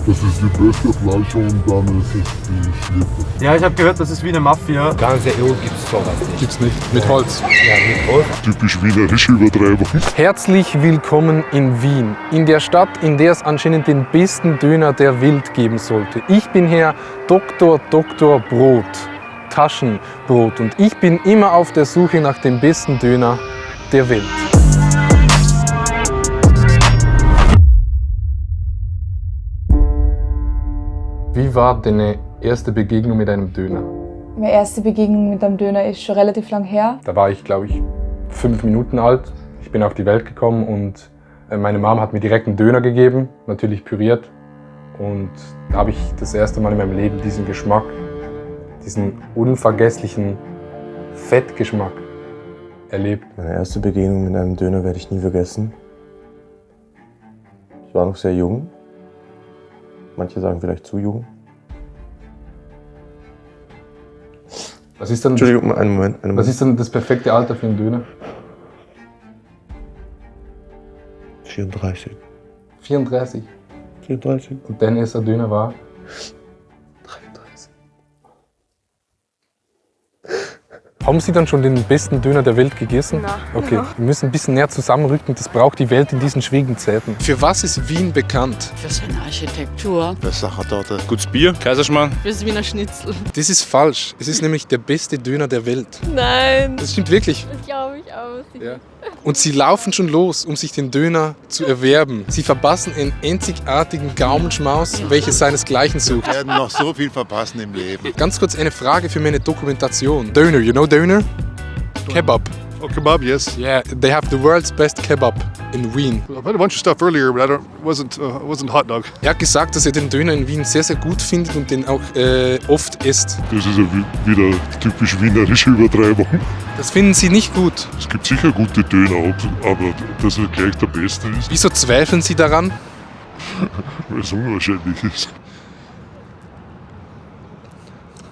Das ist die beste Fleisch und dann ist es die Schnitte. Ja, ich habe gehört, das ist wie eine Mafia. Ganze EU gibt's sowas nicht. Gibt's nicht. Mit Holz. Ja, mit Holz. Typisch wienerische Übertreibung. Herzlich willkommen in Wien. In der Stadt, in der es anscheinend den besten Döner der Welt geben sollte. Ich bin Herr Dr. Brot. Taschenbrot. Und ich bin immer auf der Suche nach dem besten Döner der Welt. Wie war deine erste Begegnung mit einem Döner? Meine erste Begegnung mit einem Döner ist schon relativ lang her. Da war ich, glaube ich, 5 Minuten alt. Ich bin auf die Welt gekommen und meine Mom hat mir direkt einen Döner gegeben, natürlich püriert. Und da habe ich das erste Mal in meinem Leben diesen Geschmack, diesen unvergesslichen Fettgeschmack erlebt. Meine erste Begegnung mit einem Döner werde ich nie vergessen. Ich war noch sehr jung. Manche sagen vielleicht zu jung. Was ist dann, Entschuldigung, einen Moment. was ist dann das perfekte Alter für einen Döner? 34. 34. 34. Und dein erster Döner war? 33. Haben Sie dann schon den besten Döner der Welt gegessen? Nein. Okay, wir müssen ein bisschen näher zusammenrücken, das braucht die Welt in diesen schwierigen Zeiten. Für was ist Wien bekannt? Für seine Architektur. Für Sachertorte. Gutes Bier. Kaiserschmarrn. Fürs Wiener Schnitzel. Das ist falsch. Es ist nämlich der beste Döner der Welt. Nein, Das stimmt wirklich. das glaube ich auch. Ja. Und sie laufen schon los, um sich den Döner zu erwerben. Sie verpassen einen einzigartigen Gaumenschmaus, welches seinesgleichen sucht. Wir werden noch so viel verpassen im Leben. Ganz kurz eine Frage für meine Dokumentation. Döner, you know Döner? Kebab. Oh, kebab, yes. Yeah, they have the world's best kebab in Wien. I've had a bunch of stuff earlier, but wasn't hot dog. Er hat gesagt, dass er den Döner in Wien sehr, sehr gut findet und den auch oft isst. Das ist ja wieder typisch wienerische Übertreibung. Das finden Sie nicht gut. Es gibt sicher gute Döner, aber dass er gleich der beste ist, Wieso zweifeln Sie daran? weil es unwahrscheinlich ist.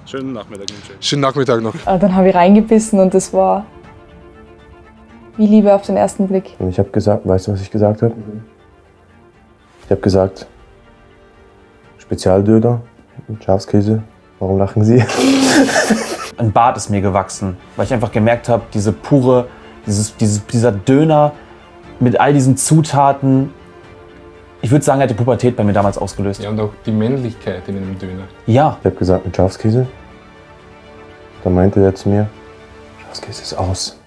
Schönen Nachmittag. Schönen Nachmittag noch. Dann habe ich reingebissen und das war wie Liebe auf den ersten Blick. Und ich habe gesagt, weißt du, was ich gesagt habe? Ich habe gesagt, Spezialdöner mit Schafskäse. Warum lachen Sie? Ein Bart ist mir gewachsen, weil ich einfach gemerkt habe, dieser Döner mit all diesen Zutaten, ich würde sagen, er hat die Pubertät bei mir damals ausgelöst. Ja, und auch die Männlichkeit in einem Döner. Ja. Ich habe gesagt, mit Schafskäse. Dann meinte er zu mir, Schafskäse ist aus.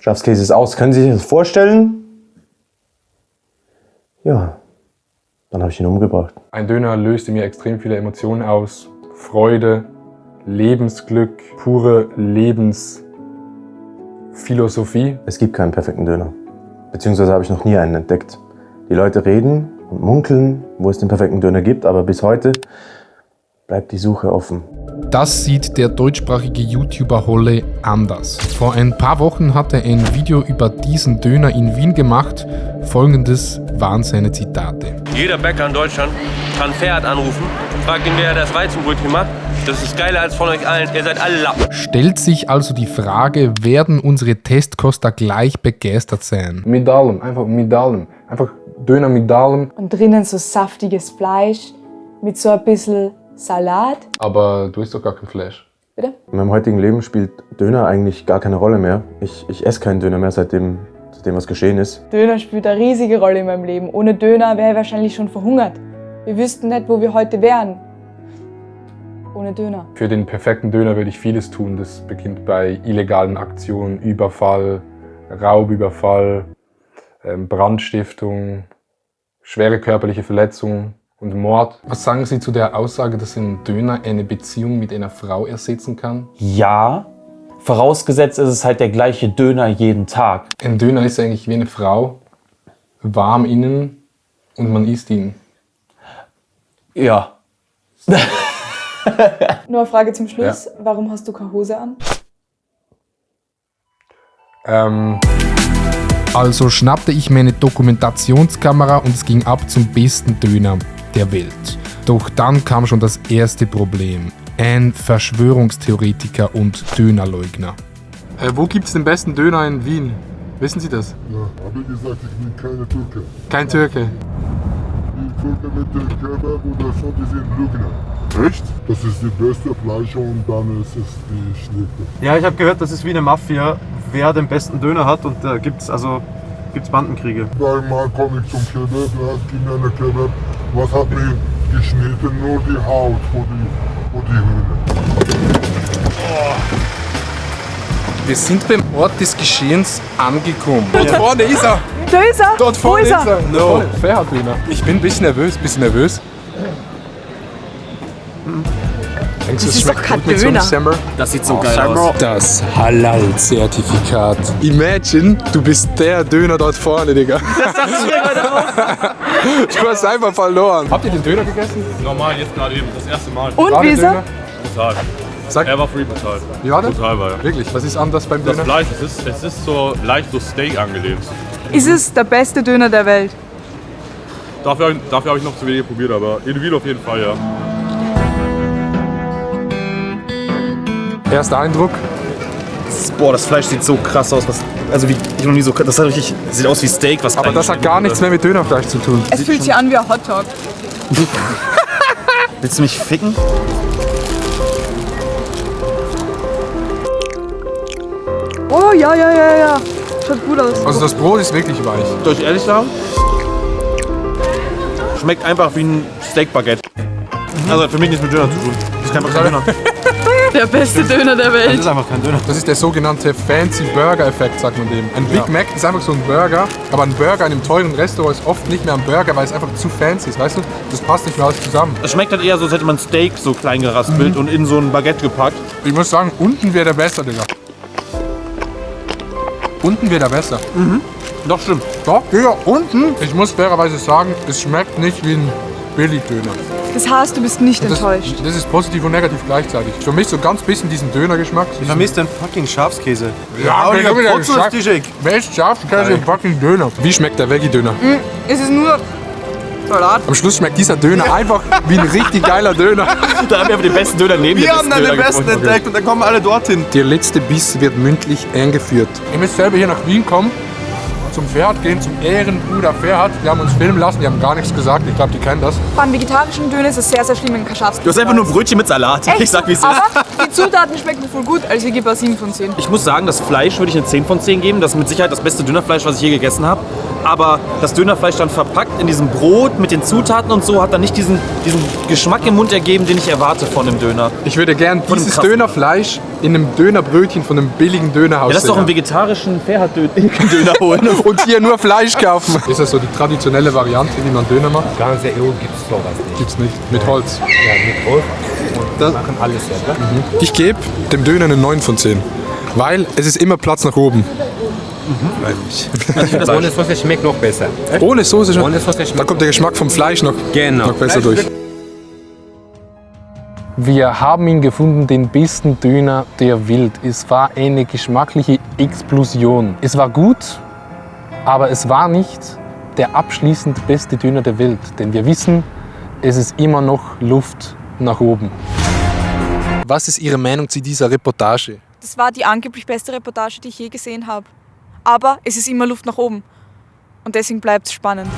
Schafskäse ist aus. Können Sie sich das vorstellen? Ja. Dann habe ich ihn umgebracht. Ein Döner löst in mir extrem viele Emotionen aus. Freude, Lebensglück, pure Lebensphilosophie. Es gibt keinen perfekten Döner. Beziehungsweise habe ich noch nie einen entdeckt. Die Leute reden und munkeln, wo es den perfekten Döner gibt, aber bis heute bleibt die Suche offen. Das sieht der deutschsprachige YouTuber Holle anders. Vor ein paar Wochen hat er ein Video über diesen Döner in Wien gemacht. Folgendes waren seine Zitate. Jeder Bäcker in Deutschland kann Ferhat anrufen, fragt ihn, wer das Weizenbrötchen macht. Das ist geiler als von euch allen. Ihr seid alle Lappen. Stellt sich also die Frage, werden unsere Testkoster gleich begeistert sein? Mit allem, einfach mit allem. Einfach Döner mit allem. Und drinnen so saftiges Fleisch mit so ein bisschen Salat. Aber du isst doch gar kein Fleisch. Bitte? In meinem heutigen Leben spielt Döner eigentlich gar keine Rolle mehr. Ich esse keinen Döner mehr, seitdem was geschehen ist. Döner spielt eine riesige Rolle in meinem Leben. Ohne Döner wäre ich wahrscheinlich schon verhungert. Wir wüssten nicht, wo wir heute wären. Ohne Döner. Für den perfekten Döner würde ich vieles tun. Das beginnt bei illegalen Aktionen, Überfall, Raubüberfall, Brandstiftung, schwere körperliche Verletzung und Mord. Was sagen Sie zu der Aussage, dass ein Döner eine Beziehung mit einer Frau ersetzen kann? Ja, vorausgesetzt ist es halt der gleiche Döner jeden Tag. Ein Döner ist eigentlich wie eine Frau, warm innen und man isst ihn. Ja. Nur eine Frage zum Schluss. Ja. Warum hast du keine Hose an? Also schnappte ich meine Dokumentationskamera und es ging ab zum besten Döner der Welt. Doch dann kam schon das erste Problem. Ein Verschwörungstheoretiker und Dönerleugner. Wo gibt es den besten Döner in Wien? Wissen Sie das? Ja, habe ich gesagt, ich bin keine Türke. Kein Türke. Vögel mit dem Kebab oder so, die sind Lügner. Echt? Das ist die beste Fleisch und dann ist es die schlechte. Ja, ich habe gehört, das ist wie eine Mafia, wer den besten Döner hat und da gibt's Bandenkriege. Einmal komme ich zum Kebab, ja, gib mir eine Kebab. Was hat mir geschnitten? Nur die Haut vor die Hühner. Wir sind beim Ort des Geschehens angekommen. Dort vorne ist er! Da ist er! Dort vorne Wo ist ist er! er? No. Ferhat-Döner. Ich bin ein bisschen nervös, Denkst du, Das es ist schmeckt doch kein gut mit so einem Döner. Semmer? Das sieht so geil aus. Das Halal-Zertifikat. Imagine, du bist der Döner dort vorne, Digga. Du hast einfach verloren. Habt ihr den Döner gegessen? Normal, jetzt gerade eben, das erste Mal. Und wie ist er? Brutal. Sag, Er war free brutal. wie war der? Brutal war er. Wirklich, was ist anders beim Das Döner? Fleisch, es ist so leicht so Steak angelehnt. Ist es der beste Döner der Welt? Dafür habe ich noch zu wenig probiert, aber individuell auf jeden Fall, ja. Erster Eindruck? Boah, das Fleisch sieht so krass aus. Also wie ich noch nie so. Das hat richtig, sieht aus wie Steak, was Aber das hat gar nichts mehr mit Dönerfleisch zu tun. Es fühlt sich an wie ein Hotdog. Willst du mich ficken? Oh, ja. Schaut gut aus. Also das Brot ist wirklich weich. Soll ich ehrlich sagen? Schmeckt einfach wie ein Steak-Baguette. Also hat für mich nichts mit Döner zu tun. Das ist kein Döner. Der beste Döner der Das Welt. ist einfach kein Döner. Das ist der sogenannte Fancy Burger-Effekt, sagt man dem. Ein Big Mac ist einfach so ein Burger, aber ein Burger in einem teuren Restaurant ist oft nicht mehr ein Burger, weil es einfach zu fancy ist, weißt du? Das passt nicht mehr alles zusammen. Es schmeckt halt eher so, als hätte man Steak so klein geraspelt und in so ein Baguette gepackt. Ich muss sagen, unten wäre der besser, Digga. Unten wäre der besser. Doch, stimmt. Doch, Digga, unten. Ich muss fairerweise sagen, es schmeckt nicht wie ein Billigdöner. Das heißt, du bist nicht enttäuscht. Das ist positiv und negativ gleichzeitig. Für mich so ganz bisschen diesen Dönergeschmack. Ich vermisse den fucking Schafskäse. Ja, Digga, Brotwurst-Tischek. Wer ist Schafskäse im fucking Döner? Wie schmeckt der Veggie-Döner? Es ist nur Salat. Am Schluss schmeckt dieser Döner einfach wie ein richtig geiler Döner. Da haben wir aber den besten Döner neben Wir haben dann den besten entdeckt und dann kommen alle dorthin. Der letzte Biss wird mündlich eingeführt. Ihr müsst selber hier nach Wien kommen, zum Ferhat gehen, zum Ehrenbruder Ferhat. Die haben uns filmen lassen, die haben gar nichts gesagt. Ich glaube, die kennen das. Beim vegetarischen Döner ist es sehr, sehr schlimm, wenn kein Schafskäse Du hast einfach nur Brötchen mit Salat. Ich sag, wie es ist. Aber die Zutaten schmecken voll gut, also ich gebe eine 7 von 10. Ich muss sagen, das Fleisch würde ich eine 10 von 10 geben. Das ist mit Sicherheit das beste Dönerfleisch, was ich je gegessen habe. Aber das Dönerfleisch dann verpackt in diesem Brot mit den Zutaten und so hat dann nicht diesen Geschmack im Mund ergeben, den ich erwarte von einem Döner. Ich würde gern Von einem dieses krassen- Dönerfleisch in einem Dönerbrötchen von einem billigen Dönerhaus Ja, lass doch einen sehen. vegetarischen Ferhat-Döner holen. Und hier nur Fleisch kaufen. Ist das so die traditionelle Variante, wie man Döner macht? Ganze EU gibt es sowas nicht. Gibt's nicht. Mit Holz. Ja, mit Holz. Und die machen alles selber. Ich gebe dem Döner eine 9 von 10. Weil es ist immer Platz nach oben. Ohne Soße schmeckt noch besser. Ohne Soße Ohne Soße Da schmeckt kommt der Geschmack vom Fleisch noch, Genau. noch besser durch. Wir haben ihn gefunden, den besten Döner der Welt. Es war eine geschmackliche Explosion. Es war gut, aber es war nicht der abschließend beste Döner der Welt. Denn wir wissen, es ist immer noch Luft nach oben. Was ist Ihre Meinung zu dieser Reportage? Das war die angeblich beste Reportage, die ich je gesehen habe. Aber es ist immer Luft nach oben. Und deswegen bleibt es spannend.